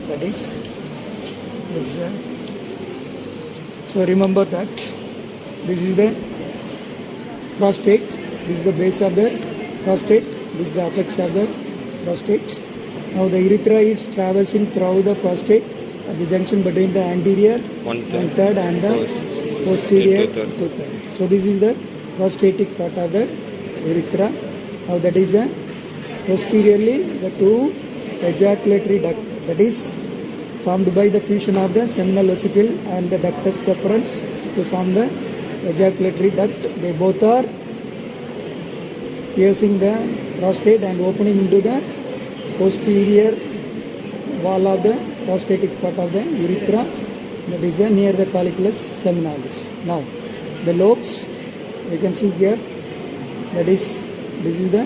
That is this. So remember that this is the prostate. This is the base of the prostate. This is the apex of the prostate. Now the urethra is traversing through the prostate at the junction between the anterior one-third and the posterior two-third. So this is the prostatic part of the urethra. Now that is the posteriorly the two ejaculatory duct, that is formed by the fusion of the seminal vesicle and the ductus deferens to form the ejaculatory duct. They both are piercing the prostate and opening into the posterior wall of the prostatic part of the urethra, that is the near the colliculus seminalis. Now the lobes you can see here, that is this is the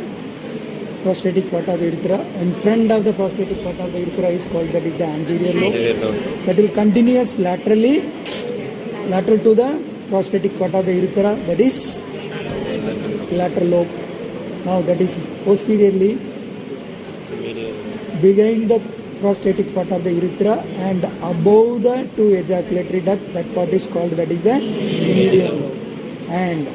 prostatic part of the urethra. In front of the prostatic part of the urethra is called, that is the anterior lobe. That will continuous lateral to the prostatic part of the urethra, that is lateral lobe. Now that is posteriorly behind the prostatic part of the urethra and above the two ejaculatory duct, that part is called, that is the median lobe. And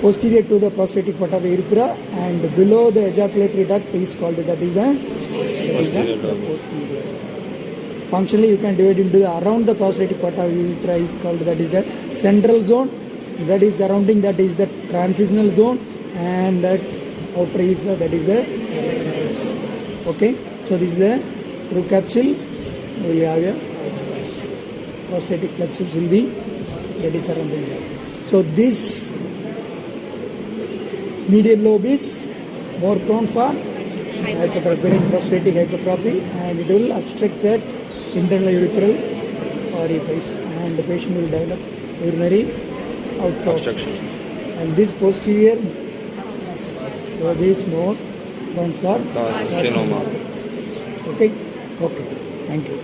posterior to the prostatic part of the urethra and below the ejaculatory duct is called, that is the posterior. Functionally you can divide into the around the prostatic part of the urethra is called, that is the central zone, that is surrounding that is the transitional zone, and that outer is the, that is the okay. So this is the true capsule. We will have a prostatic plexus will be, that is surrounding that. So this median lobe is more prone for hypertrophy, prostatic hypertrophy, and it will obstruct that internal urethral orifice, and the patient will develop urinary obstruction. And this posterior lobe is more prone for carcinoma. Okay. Thank you.